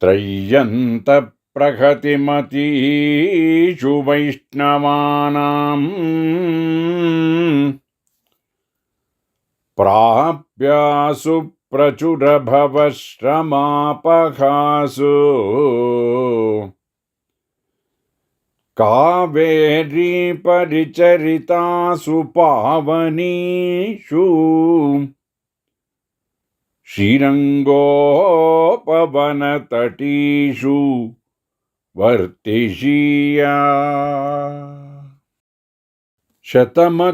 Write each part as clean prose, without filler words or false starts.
त्रय्यन्तप्रहतिमतीषु वैष्णवानां प्राप्यासु प्रचुरभवश्रमापहासु कावेरी परिचरितासु पावनीषु श्रीरङ्गोपवनतटीषु वर्तिषीया शतमखमणिनीला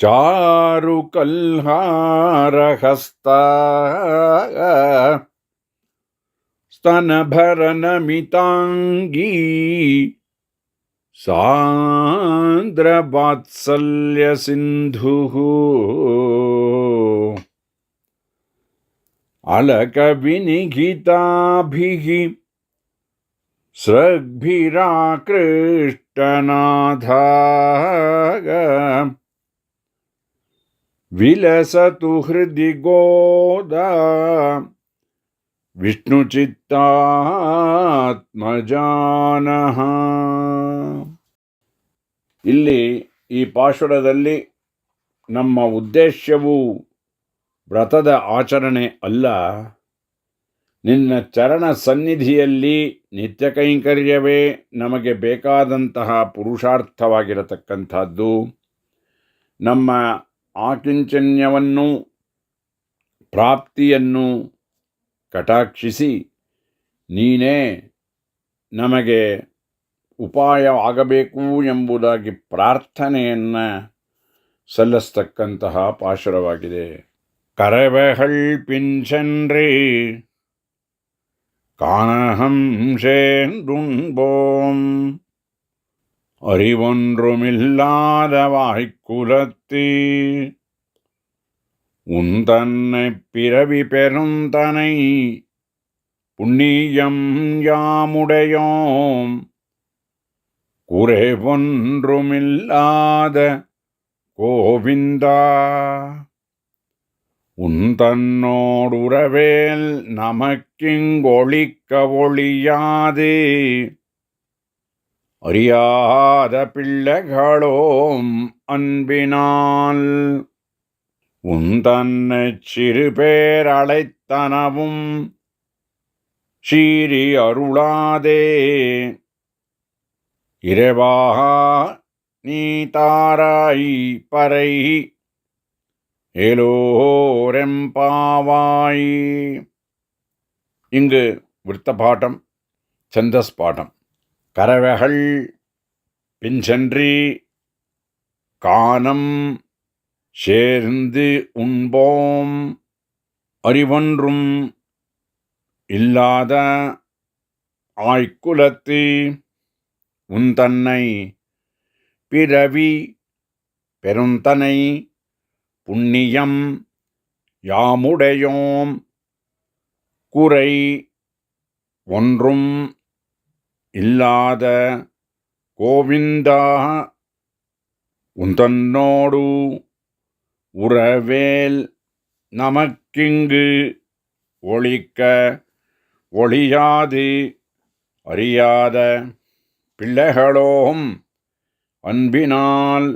चारुकल्हारहस्ता स्तनभरनमिताङ्गी सान्द्रवात्सल्यसिन्धुः अलकविनिघिताभिः स्रग्भिराकृष्टनाथा विलसतु हृदि गोदा ವಿಷ್ಣುಚಿತ್ತಾತ್ಮಜಾನಃ. ಇಲ್ಲಿ ಈ ಪಾಶುರದಲ್ಲಿ ನಮ್ಮ ಉದ್ದೇಶವು ವ್ರತದ ಆಚರಣೆ ಅಲ್ಲ, ನಿನ್ನ ಚರಣ ಸನ್ನಿಧಿಯಲ್ಲಿ ನಿತ್ಯ ಕೈಂಕರ್ಯವೇ ನಮಗೆ ಬೇಕಾದಂತಹ ಪುರುಷಾರ್ಥವಾಗಿರತಕ್ಕಂಥದ್ದು. ನಮ್ಮ ಆಕಿಂಚನ್ಯವನ್ನು ಪ್ರಾಪ್ತಿಯನ್ನು ಕಟಾಕ್ಷಿಸಿ ನೀನೇ ನಮಗೆ ಉಪಾಯವಾಗಬೇಕು ಎಂಬುದಾಗಿ ಪ್ರಾರ್ಥನೆಯನ್ನು ಸಲ್ಲಿಸ್ತಕ್ಕಂತಹ ಪಾಶುರವಾಗಿದೆ. ಕರವೆಹಳ್ ಪಿಂಚೆன்றೇ காணஹம்சேந்துண்போம் அறிவொன்றுமில்லாத வாய்க்குலத்தீ உன் தன்னை பிறவி பெருந்தனை புண்ணியம் யாமுடையோம் குறைவொன்றுமில்லாத கோவிந்தா உன் தன்னோடுறவேல் நமக்கிங்கொழிக்க ஒழியாதே அறியாத பிள்ளைகளோம் அன்பினால் உன் தன்னை சிறு பேரழைத்தனவும் சீரி அருளாதே இறைவா நீ தாராய் பறை ஏலோரெம்பாவாய். இங்கு விருத்த பாட்டம், சந்தஸ் பாட்டம். கரவகள் பின்சென்றி கானம் சேர்ந்து உண்போம் அறிவொன்றும் இல்லாத ஆய்க்குலத்து உன் தன்னை பிறவி பெருந்தனை புண்ணியம் யாமுடையோம் குறை ஒன்றும் இல்லாத கோவிந்தா உன் தன்னோடு உறவேல் நமக்கிங்கு ஒழிக்க ஒழியாது அறியாத பிள்ளைகளோம் அன்பினால்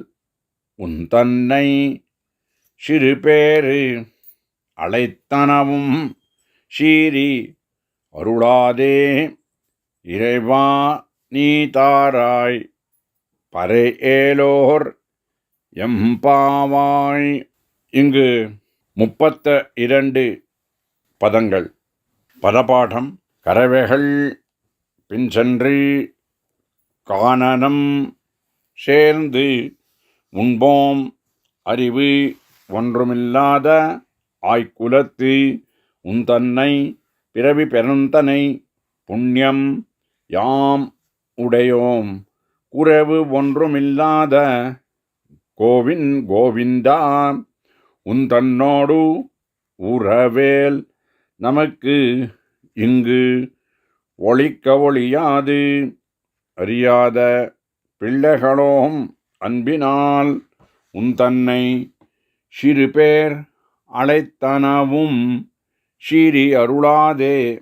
உன் தன்னை சிறு பேரு அழைத்தனவும் சீரி அருளாதே இறைவா நீ தாராய் பறை ஏலோர் எம்பாவாய். இங்கு 32 பதங்கள். பதபாடம். கரவைகள் பின்சென்று காணனம் சேர்ந்து உண்போம் அறிவு ஒன்றுமில்லாத ஆய்க்குலத்து உன் தன்னை பிறவி பெருந்தனை புண்ணியம் யாம் உடையோம் குறைவு ஒன்றுமில்லாத கோவிந்தா உன் தன்னோடு உறவேல் நமக்கு இங்கு ஒழிக்க ஒழியாது அறியாத பிள்ளைகளோம் அன்பினால் உன் தன்னை சிறு பேர் அழைத்தனவும் ஷீரி அருளாதே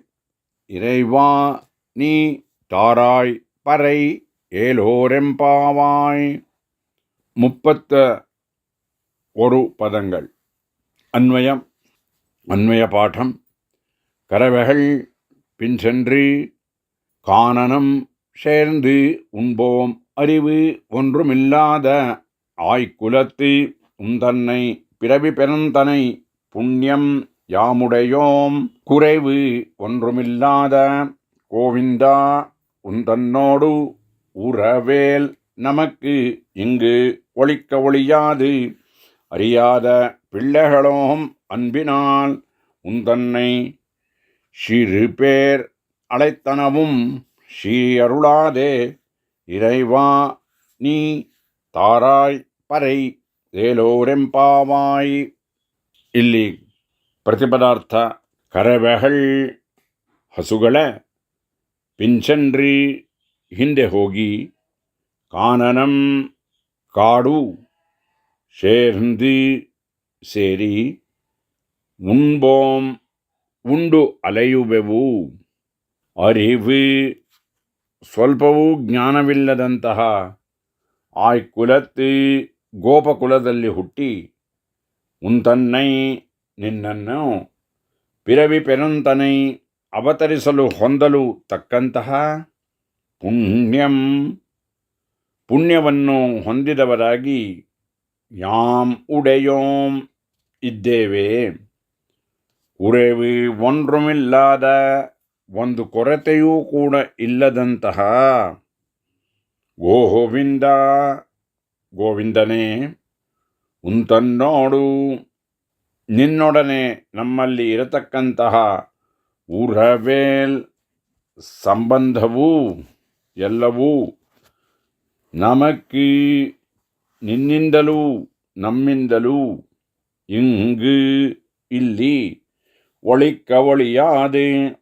இறைவா நீ தாராய் பறை ஏலோரெம்பாவாய். 31 பதங்கள். அன்வயம். அன்வய பாடம். கரவகள் பின் சென்று கானனம் சேர்ந்து உண்போம் அறிவு ஒன்றுமில்லாத ஆய்க்குலத்து உந்தன்னை பிறவி பெருந்தனை புண்ணியம் யாமுடையோம் குறைவு ஒன்றுமில்லாத கோவிந்தா உந்தன்னோடு உறவேல் நமக்கு இங்கு ஒளிக்க ஒளியாது அறியாத பிள்ளைகளோம் அன்பினால் உந்தன்னை சிறு பேர் அழைத்தனவும் ஷீயருளாதே இறைவா நீ தாராய் ಪರೈ ಏಲೋರೆಂಪಾವಾಯಿ. ಇಲ್ಲಿ ಪ್ರತಿಪದಾರ್ಥ ಕರವೆಹಳ್ ಹಸುಗಳ ಪಿಂಚನ್ರಿ ಹಿಂದೆ ಹೋಗಿ ಕಾನನಂ ಕಾಡು ಶೇರ್ಂದು ಸೇರಿ ಉಣ್ಬೋಂ ಉಂಡು ಅಲೆಯುವೆವು ಅರಿವು ಸ್ವಲ್ಪವೂ ಜ್ಞಾನವಿಲ್ಲದಂತಹ ಆಯ್ಕುಲತ್ತು ಗೋಪಕುಲದಲ್ಲಿ ಹುಟ್ಟಿ ಉಂತನ್ನೈ ನಿನ್ನನ್ನು ಪಿರವಿ ಪೆರುಂತನೈ ಅವತರಿಸಲು ಹೊಂದಲು ತಕ್ಕಂತಹ ಪುಣ್ಯವನ್ನು ಹೊಂದಿದವರಾಗಿ ಯಾಂ ಉಡೆಯೋಂ ಇದ್ದೇವೆ. ಉರೆವು ಒಂದ್ರುಮಿಲ್ಲಾದ ಒಂದು ಕೊರತೆಯೂ ಕೂಡ ಇಲ್ಲದಂತಹ ಗೋವಿಂದ ಗೋವಿಂದನೇ ಉಂತನ್ನೋಡು ನಿನ್ನೊಡನೆ ನಮ್ಮಲ್ಲಿ ಇರತಕ್ಕಂತಹ ಉರವೇಲ್ ಸಂಬಂಧವೂ ಎಲ್ಲವೂ ನಮಕ್ಕೆ ನಿನ್ನಿಂದಲೂ ನಮ್ಮಿಂದಲೂ ಇಂಗು ಇಲ್ಲಿ ಒಳಿಕ್ಕ ಒಳಿಯಾದೆ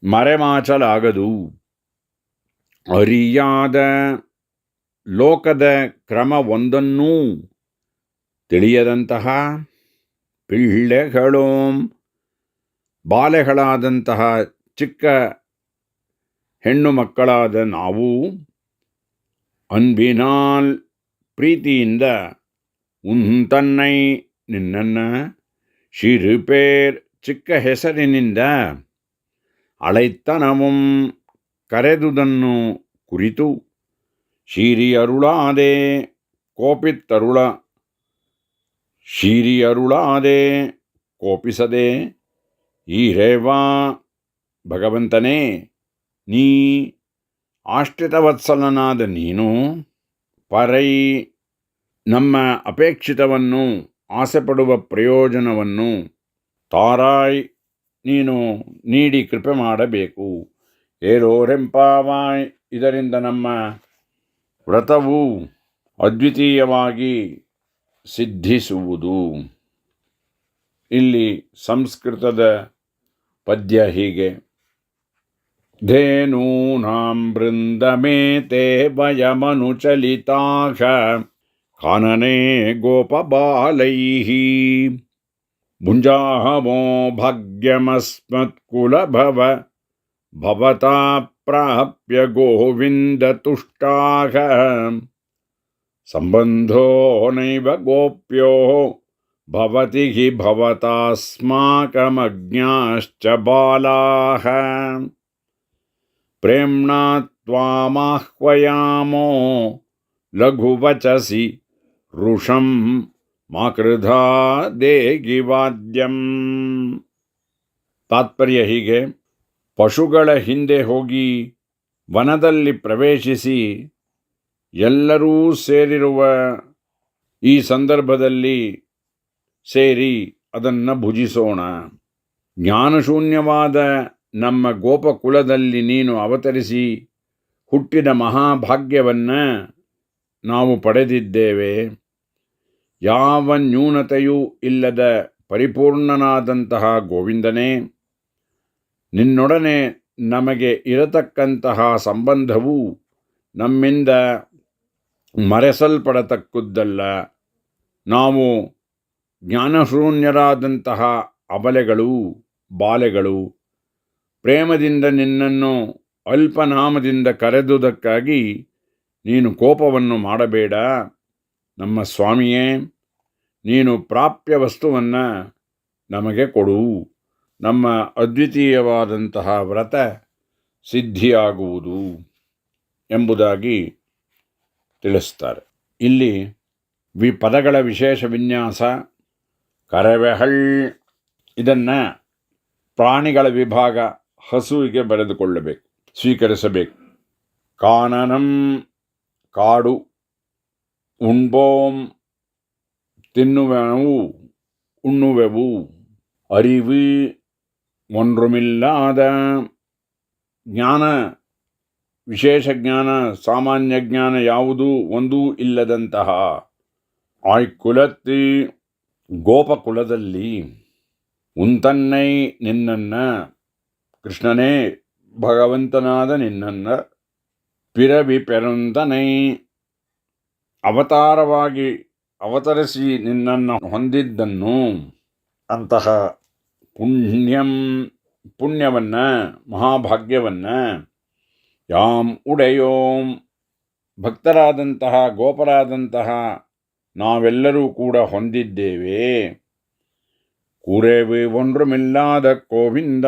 ಮರೆಮಾಚಲಾಗದು. ಅರಿಯಾದ ಲೋಕದ ಕ್ರಮವೊಂದನ್ನೂ ತಿಳಿಯದಂತಹ ಪಿಳ್ಳೆಗಳೋಂ ಬಾಲೆಗಳಾದಂತಹ ಚಿಕ್ಕ ಹೆಣ್ಣು ಮಕ್ಕಳಾದ ನಾವು ಅನ್ಬಿನಾಲ್ ಪ್ರೀತಿಯಿಂದ ಉಂತನ್ನೈ ನಿನ್ನನ್ನು ಶಿರುಪೇರ್ ಚಿಕ್ಕ ಹೆಸರಿನಿಂದ ಅಳೈತನವಂ ಕರೆದುದನ್ನು ಕುರಿತು ಶೀರಿಯರುಳಾದೆ ಶೀರಿಯರುಳಾದೆ ಕೋಪಿಸದೆ ಈರೇವಾ ಭಗವಂತನೇ ನೀ ಆಶ್ರಿತವತ್ಸಲನಾದ ನೀನು ಪರೈ ನಮ್ಮ ಅಪೇಕ್ಷಿತವನ್ನು ಆಸೆಪಡುವ ಪ್ರಯೋಜನವನ್ನು ತಾರಾಯ್ ನೀನು ನೀಡಿ ಕೃಪೆ ಮಾಡಬೇಕು. ಏಲೋರೆಂಪಾವಾಯ್ ಇದರಿಂದ ನಮ್ಮ ವ್ರತವು ಅದ್ವಿತೀಯವಾಗಿ ಸಿದ್ಧಿಸುವುದು. ಇಲ್ಲಿ ಸಂಸ್ಕೃತದ ಪದ್ಯ ಹೀಗೆ. ಧೇನೂನಾಂ ಬೃಂದಮೇತೆ ವಯಮನುಚಲಿತಾಃ ಕಾನನೇ ಗೋಪಬಾಲೈಃ ಭುಂಜಾಹಮೋ ಭಾಗ್ಯಮಸ್ಮತ್ಕುಲಭವ ಭವತಾ ಪ್ರಾಪ್ಯ ಗೋವಿಂದತುಷ್ಟಾಃ ಸಂಬಂಧೋ ನೈವ ಗೋಪ್ಯೋ ಭವತಿ ಹಿ ಭವತಾಸ್ಮಾಕಮಜ್ಞಾಶ್ಚ ಬಾಲಾಃ ಪ್ರೇಮ್ಣಾ ತ್ವಾಮಾಹ್ವಯಾಮೋ ಲಘುವಚಸಿ ಋಷಂ ಮಾಕೃಧಾ ದೇಗಿ ವಾದ್ಯಂ. ತಾತ್ಪರ್ಯ ಹೀಗೆ. ಪಶುಗಳ ಹಿಂದೆ ಹೋಗಿ ವನದಲ್ಲಿ ಪ್ರವೇಶಿಸಿ ಎಲ್ಲರೂ ಸೇರಿರುವ ಈ ಸಂದರ್ಭದಲ್ಲಿ ಸೇರಿ ಅದನ್ನು ಭುಜಿಸೋಣ. ಜ್ಞಾನಶೂನ್ಯವಾದ ನಮ್ಮ ಗೋಪಕುಲದಲ್ಲಿ ನೀನು ಅವತರಿಸಿ ಹುಟ್ಟಿದ ಮಹಾಭಾಗ್ಯವನ್ನು ನಾವು ಪಡೆದಿದ್ದೇವೆ. ಯಾವ ನ್ಯೂನತೆಯೂ ಇಲ್ಲದ ಪರಿಪೂರ್ಣನಾದಂತಹ ಗೋವಿಂದನೇ, ನಿನ್ನೊಡನೆ ನಮಗೆ ಇರತಕ್ಕಂತಹ ಸಂಬಂಧವು ನಮ್ಮಿಂದ ಮರೆಸಲ್ಪಡತಕ್ಕದ್ದಲ್ಲ. ನಾವು ಜ್ಞಾನಶೂನ್ಯರಾದಂತಹ ಅಬಲೆಗಳು, ಬಾಲೆಗಳು ಪ್ರೇಮದಿಂದ ನಿನ್ನನ್ನು ಅಲ್ಪನಾಮದಿಂದ ಕರೆದುದಕ್ಕಾಗಿ ನೀನು ಕೋಪವನ್ನು ಮಾಡಬೇಡ. ನಮ್ಮ ಸ್ವಾಮಿಯೇ, ನೀನು ಪ್ರಾಪ್ಯ ವಸ್ತುವನ್ನು ನಮಗೆ ಕೊಡು. ನಮ್ಮ ಅದ್ವಿತೀಯವಾದಂತಹ ವ್ರತ ಸಿದ್ಧಿಯಾಗುವುದು ಎಂಬುದಾಗಿ ತಿಳಿಸ್ತಾರೆ. ಇಲ್ಲಿ ಪದಗಳ ವಿಶೇಷ ವಿನ್ಯಾಸ ಕರವೆಹಳ್, ಇದನ್ನು ಪ್ರಾಣಿಗಳ ವಿಭಾಗ ಹಸುವಿಗೆ ಬರೆದುಕೊಳ್ಳಬೇಕು, ಸ್ವೀಕರಿಸಬೇಕು. ಕಾನನಂ ಕಾಡು, ಉಣ್ಬೋಂ ತಿನ್ನುವೆವು ಉಣ್ಣುವೆವು, ಅರಿವು ಒಂದ್ರುಮಿಲ್ಲಾದ ಜ್ಞಾನ, ವಿಶೇಷ ಜ್ಞಾನ, ಸಾಮಾನ್ಯ ಜ್ಞಾನ ಯಾವುದೂ ಒಂದೂ ಇಲ್ಲದಂತಹ ಆಯ್ಕುಲತ್ತಿ ಗೋಪಕುಲದಲ್ಲಿ ಉಂತನ್ನೈ ನಿನ್ನನ್ನು, ಕೃಷ್ಣನೇ ಭಗವಂತನಾದ ನಿನ್ನನ್ನು, ಪಿರವಿ ಪೆರುಂತನೈ ಅವತಾರವಾಗಿ ಅವತರಿಸಿ ನಿನ್ನನ್ನು ಹೊಂದಿದ್ದನ್ನು, ಅಂತಹ ಪುಣ್ಯವನ್ನು ಮಹಾಭಾಗ್ಯವನ್ನು ಯಾಂ ಉಡೆಯೋಂ ಭಕ್ತರಾದಂತಹ ಗೋಪರಾದಂತಹ ನಾವೆಲ್ಲರೂ ಕೂಡ ಹೊಂದಿದ್ದೇವೆ. ಕುರೆವು ಒಂದ್ರುಮಿಲ್ಲಾದ ಗೋವಿಂದ,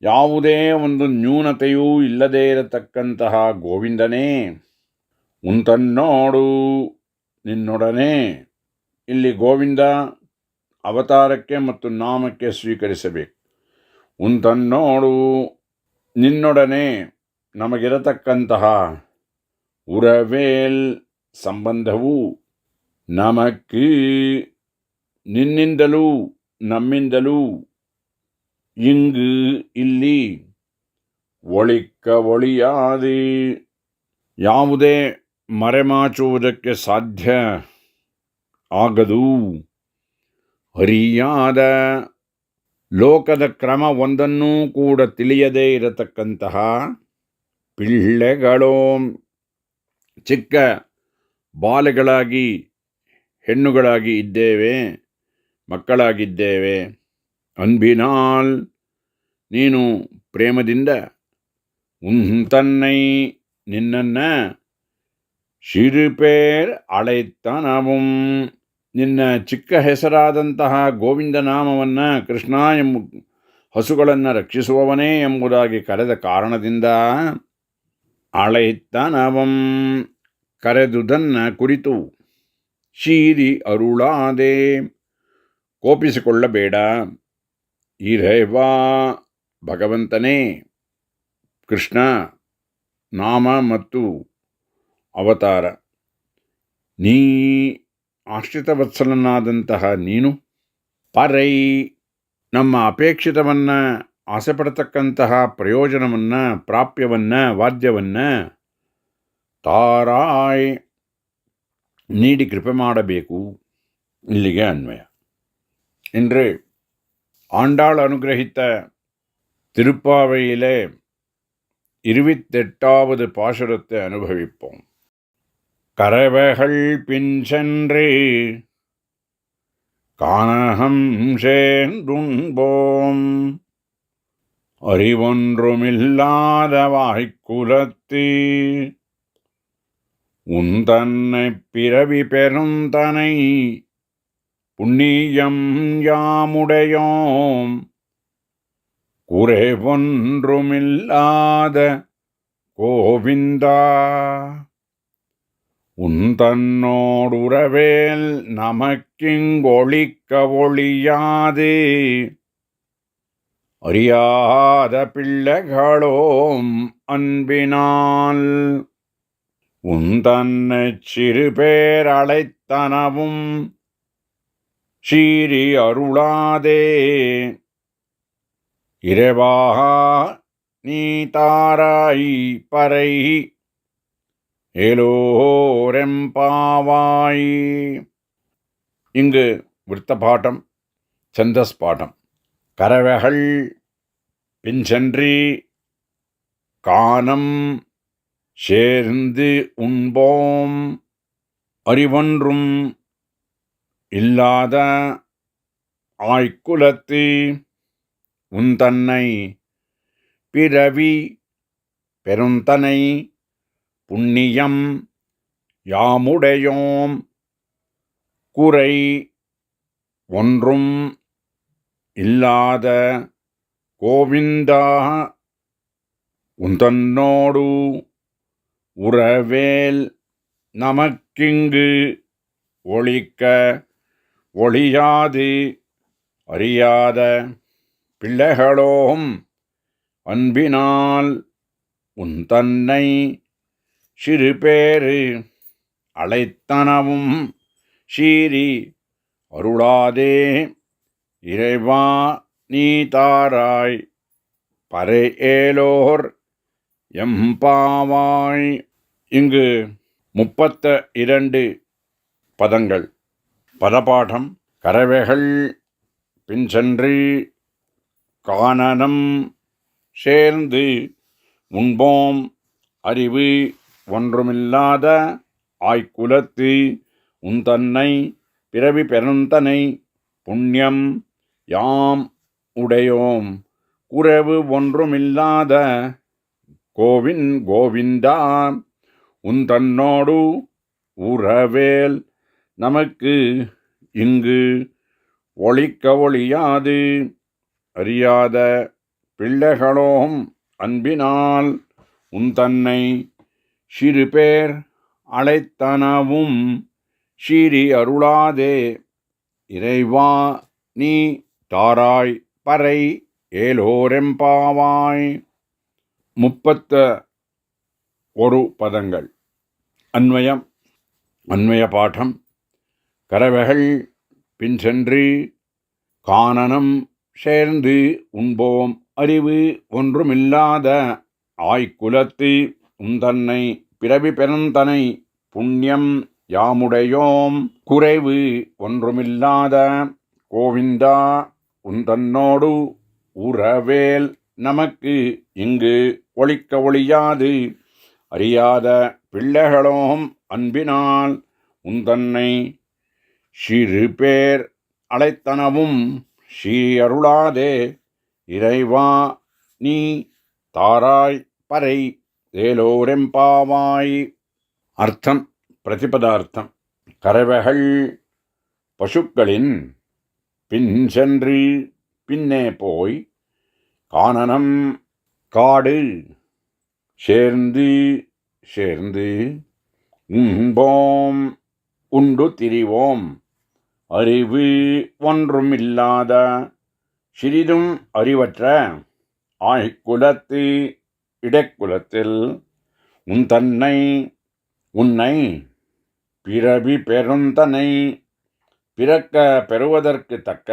ಯಾವುದೇ ಒಂದು ನ್ಯೂನತೆಯೂ ಇಲ್ಲದೇ ಇರತಕ್ಕಂತಹ ಗೋವಿಂದನೇ, ಉಂತನ್ನೋಡು ನಿನ್ನೊಡನೆ. ಇಲ್ಲಿ ಗೋವಿಂದ ಅವತಾರಕ್ಕೆ ಮತ್ತು ನಾಮಕ್ಕೆ ಸ್ವೀಕರಿಸಬೇಕು. ಉಂತನ್ನೋಡು ನಿನ್ನೊಡನೆ ನಮಗಿರತಕ್ಕಂತಹ ಉರವೇಲ್ ಸಂಬಂಧವು, ನಮಕ್ಕೆ ನಿನ್ನಿಂದಲೂ ನಮ್ಮಿಂದಲೂ, ಇಂಗು ಇಲ್ಲಿ ಒಳಿಕ್ಕ ಒಳಿಯಾದಿ ಯಾವುದೇ ಮರೆಮಾಚುವುದಕ್ಕೆ ಸಾಧ್ಯ ಆಗದು. ಅರಿಯಾದ ಲೋಕದ ಕ್ರಮ ಒಂದನ್ನೂ ಕೂಡ ತಿಳಿಯದೇ ಇರತಕ್ಕಂತಹ ಪಿಳ್ಳೆಗಳು, ಚಿಕ್ಕ ಬಾಲೆಗಳಾಗಿ ಹೆಣ್ಣುಗಳಾಗಿ ಇದ್ದೇವೆ, ಮಕ್ಕಳಾಗಿದ್ದೇವೆ. ಅನ್ಬಿನಾಲ್ ನೀನು ಪ್ರೇಮದಿಂದ ಉಂತನ್ನೈ ನಿನ್ನನ್ನು, ಶಿರುಪೇರ್ ಅಳೆತನವು ನಿನ್ನ ಚಿಕ್ಕ ಹೆಸರಾದಂತಹ ಗೋವಿಂದ ನಾಮವನ್ನು, ಕೃಷ್ಣ ಹಸುಗಳನ್ನು ರಕ್ಷಿಸುವವನೇ ಎಂಬುದಾಗಿ ಕರೆದ ಕಾರಣದಿಂದ ಅಳೆತನವಂ ಕರೆದುದನ್ನು ಕುರಿತು, ಶೀರಿ ಅರುಳಾದೆ ಕೋಪಿಸಿಕೊಳ್ಳಬೇಡ. ಇರೇವಾ ಭಗವಂತನೇ, ಕೃಷ್ಣ ನಾಮ ಮತ್ತು ಅವತಾರ, ನೀ ಆಶ್ರಿತ ವತ್ಸಲನಾದಂತಹ ನೀನು, ಪರೈ ನಮ್ಮ ಅಪೇಕ್ಷಿತವನ್ನು ಆಸೆಪಡತಕ್ಕಂತಹ ಪ್ರಯೋಜನವನ್ನು, ಪ್ರಾಪ್ಯವನ್ನು, ವಾದ್ಯವನ್ನು ತಾರಾಯ್ ನೀಡಿ ಕೃಪೆ ಮಾಡಬೇಕು. ಇಲ್ಲಿಗೆ ಅನ್ವಯ. இன்று ஆண்டாள் அனுகிரகித்த திருப்பாவையிலே 28வது பாசுரத்தை அனுபவிப்போம். கரவைகள் பின் சென்று கானகம் சேர்ந்துண்போம், அறிவொன்றுமில்லாத வாய்க்குலத்தி உந்தன்னை பிறவி பெருந்தனை புண்ணியம் யாமுடையோம், குறைவொன்றுமில்லாத கோவிந்தா உந்தன்னோடுறவேல் நமக்கிங்கொழிக்க ஒழியாது, அறியாத பிள்ளைகளோம் அன்பினால் உந்தன்னைச் சிறுபேர் அழைத்தனவும் ஷீரி அருளாதே. இறைவா நீ தாராய் பறை ஏலோரெம்பாவாய். இங்கு விருத்த பாட்டம், சந்தஸ் பாட்டம். கரவைகள் பின்சென்றி கானம் சேர்ந்து உண்போம், அறிவொன்றும் இல்லாத ஆய்க்குலத்து உந்தன்னை பிறவி பெருந்தனை புண்ணியம் யாமுடையோம் குறை ஒன்றும் இல்லாத கோவிந்தா உந்தன்னோடு உறவேல் நமக்கிங்கு ஒழிக்க ஒழியாது அறியாத பிள்ளைகளோம் அன்பினால் உந்தன்னை சிறுபேறு அழைத்தனவும் சீரி அருளாதே இறைவா நீ தாராய் பறை ஏலோர் எம்பாவாய். இங்கு 32 பதங்கள். பதபாடம். கரவைகள் பின் சென்று கானனம் சேர்ந்து உண்போம் அறிவு ஒன்றுமில்லாத ஆய்க்குலத்து உந்தன்னை பிறவி பெருந்தனை புண்ணியம் யாம் உடையோம் குறைவு ஒன்றுமில்லாத கோவிந்தா உந்தன்னோடு உறவேல் நமக்கு இங்கு ஒழிக்க ஒழியாது அறியாத பிள்ளைகளோம் அன்பினால் உந்தன்னை சிறுபேர் அழைத்தனவும் சீரி அருளாதே இறைவா நீ தாராய் பறை ஏலோரெம்பாவாய். 31 பதங்கள். அன்வயம். அன்வய பாடம். கரவைகள் பின் சென்று கானனம் சேர்ந்து உண்போம் அறிவு ஒன்றுமில்லாத ஆய்க்குலத்து உந்தன்னை பிறவி பெருந்தனை புண்ணியம் யாமுடையோம் குறைவு ஒன்றுமில்லாத கோவிந்தா உந்தன்னோடு உறவேல் நமக்கு இங்கு ஒழிக்க ஒழியாது அறியாத பிள்ளைகளோம் அன்பினால் உந்தன்னை சிறுபேர் அழைத்தனவும் சீயருளாதே இறைவா நீ தாராய் பறை ஏலோரெம்பாவாய். அர்த்தம். பிரதிபதார்த்தம். கறவைகள் பசுக்களின் பின் சென்று பின்னே போய் கானனம் காடு சேர்ந்து சேர்ந்து உண்போம் உண்டு திரிவோம் அறிவு ஒன்றுமில்லாத சிறிதும் அறிவற்ற ஆய்க்குலத்து இடைக்குலத்தில் உன்னை பிறவி பெருந்தனை பிறக்க பெறுவதற்கு தக்க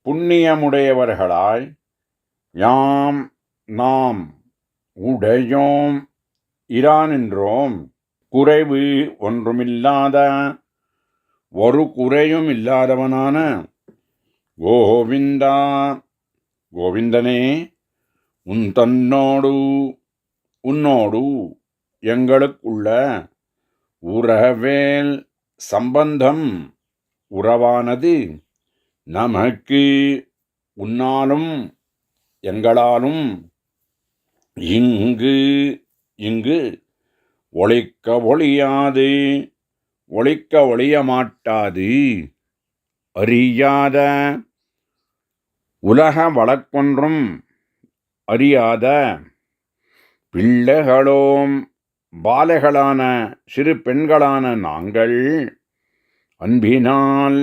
புண்ணியமுடையவர்களாய் நாம் உடையோம் இரானின்றோம் குறைவு ஒன்றுமில்லாத ஒரு குறையும் இல்லாதவனான கோவிந்தா கோவிந்தனே உன்னோடு எங்களுக்குள்ள உறவேல் சம்பந்தம் உறவானது நமக்கு உன்னாலும் எங்களாலும் இங்கு ஒழிக்க ஒழியாது ஒழிக்க ஒழிய மாட்டாது அறியாத உலக வழக்கொன்றும் அறியாத பிள்ளைகளோம் பாலைகளான சிறு பெண்களான நாங்கள் அன்பினால்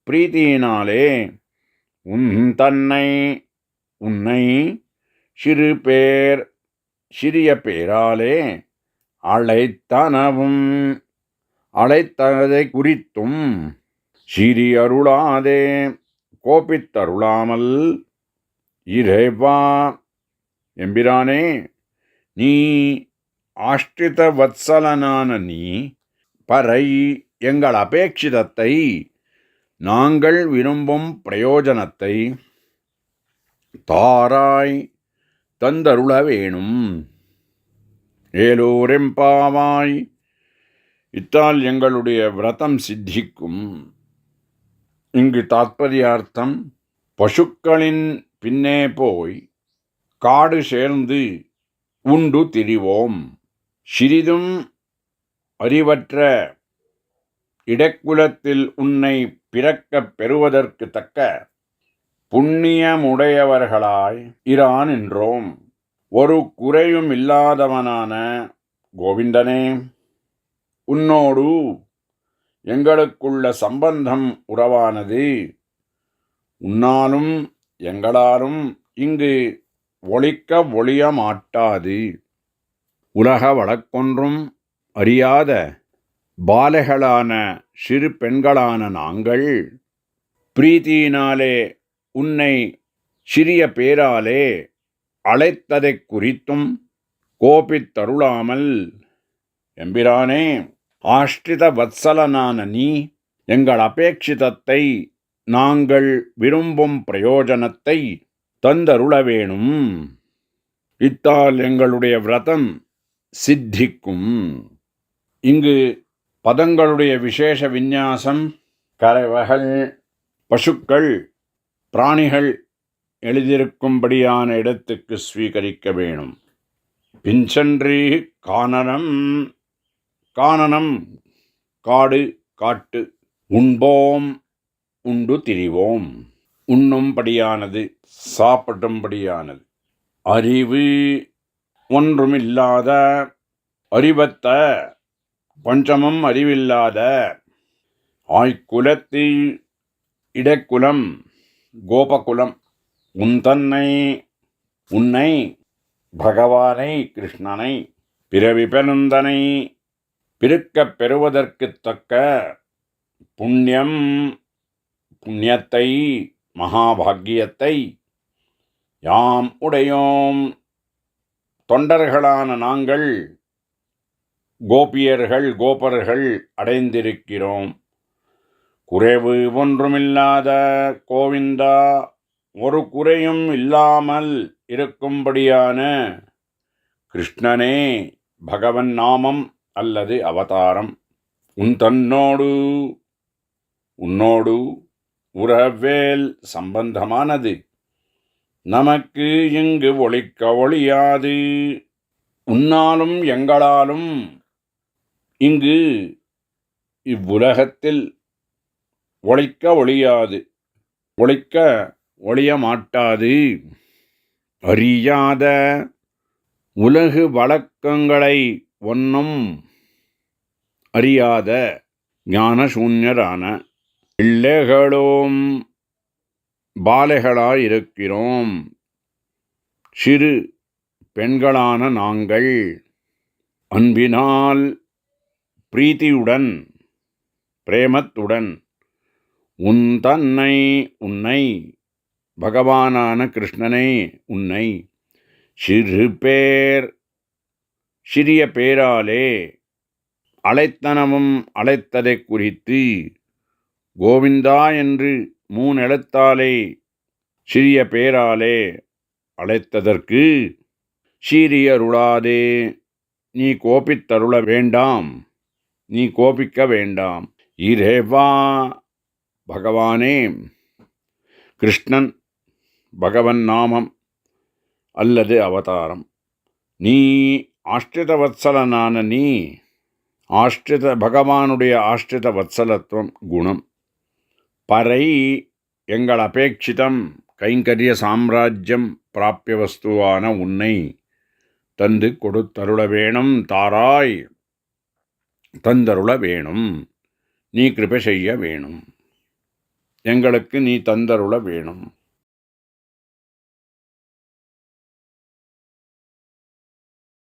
பிரீதியினாலே உன்னை சிறிய பேராலே அழைத்ததை குறித்தும் சிறியருளாதே கோபித்தருளாமல் இறைவா எம்பிரானே நீ ஆஷ்டித வத்சலனான நீ பறை எங்கள் அபேட்சிதத்தை நாங்கள் விரும்பும் பிரயோஜனத்தை தாராய் தந்தருள வேணும். ஏலோரெம்பாவாய். இத்தால் எங்களுடைய விரதம் சித்திக்கும். இங்கு தாத்பர்யார்த்தம், பசுக்களின் பின்னே போய் காடு சேர்ந்து உண்டு திரிவோம். சிறிதும் அறிவற்ற இடக்குலத்தில் உன்னை பிறக்கப் பெறுவதற்கு தக்க புண்ணியமுடையவர்களாய் இரான் என்றோம். ஒரு குறையும் இல்லாதவனான கோவிந்தனே, உன்னோடு எங்களுக்குள்ள சம்பந்தம் உறவானது உன்னாலும் எங்களாலும் இங்கு ஒழிக்க ஒழிய மாட்டாது. உலக வழக்கொன்றும் அறியாத பாலைகளான சிறு பெண்களான நாங்கள் பிரீத்தியினாலே உன்னை சிறிய பேராலே அழைத்ததைக் குறித்தும் கோபித்தருளாமல், எம்பிரானே, ஆஷ்டித வத்சலனான நீ எங்கள் அபேட்சிதத்தை, நாங்கள் விரும்பும் பிரயோஜனத்தை தந்தருள வேணும். இத்தால் எங்களுடைய விரதம் சித்திக்கும். இங்கு பதங்களுடைய விசேஷ விந்யாசம் கறவைகள், பசுக்கள், பிராணிகள் எழுதியிருக்கும்படியான இடத்துக்கு ஸ்வீகரிக்க வேணும். பின்சென்று கானனம், கானனம் காடு, காட்டு, உண்போம், உண்டு திரிவோம், உண்ணும்படியானது, சாப்பிடும்படியானது. அறிவு ஒன்றுமில்லாத, அறிவத்த, பஞ்சமும் அறிவில்லாத ஆய்குலத்தில் இடக்குலம் கோபகுலம் உன்னை பகவானை கிருஷ்ணனை பிறவி பெருந்தனை பிறக்கப் பெறுவதற்குத் தக்க புண்ணியத்தை மகாபாகியத்தை யாம் உடையோம். தொண்டர்களான நாங்கள் கோபர்கள் அடைந்திருக்கிறோம். குறைவு ஒன்றுமில்லாத கோவிந்தா, ஒரு குறையும் இல்லாமல் இருக்கும்படியான கிருஷ்ணனே, பகவன் நாமம் அல்லது அவதாரம் உன்னோடு உறவேல் சம்பந்தமானது நமக்கு இங்கு ஒழிக்க ஒழியாது. உன்னாலும் எங்களாலும் இங்கு இவ்வுலகத்தில் ஒழிக்க ஒழியாது, ஒழிக்க ஒழிய மாட்டாது. அறியாத உலகு வழக்கங்களை ஒன்றும் அறியாத ஞானசூன்யரான பிள்ளைகளோம், பாலைகளாயிருக்கிறோம். சிறு பெண்களான நாங்கள் அன்பினால் பிரீத்தியுடன் பிரேமத்துடன் உன்னை பகவானான கிருஷ்ணனை உன்னை சிறிய பேராலே அழைத்தனவும் அழைத்ததை குறித்து கோவிந்தா என்று 3 எழுத்தாலே சிறிய பேராலே அழைத்ததற்கு சீரியருளாதே, நீ கோபித்தருள வேண்டாம், நீ கோபிக்க வேண்டாம். இரேவா, பகவானே, கிருஷ்ணன் பகவன் நாமம் அல்லது அவதாரம். நீ ஆஷ்டித வத்சலனான நீ பகவானுடைய ஆஷ்டித வத்சலத்துவம் குணம். பறை எங்கள் அபேட்சிதம் கைங்கரிய சாம்ராஜ்யம் பிராப்பிய வஸ்துவான உன்னை தந்து கொடுத்தருள வேணும். தாராய் தந்தருள வேணும், நீ கிருபை செய்ய வேணும், எங்களுக்கு நீ தந்தருள வேணும்.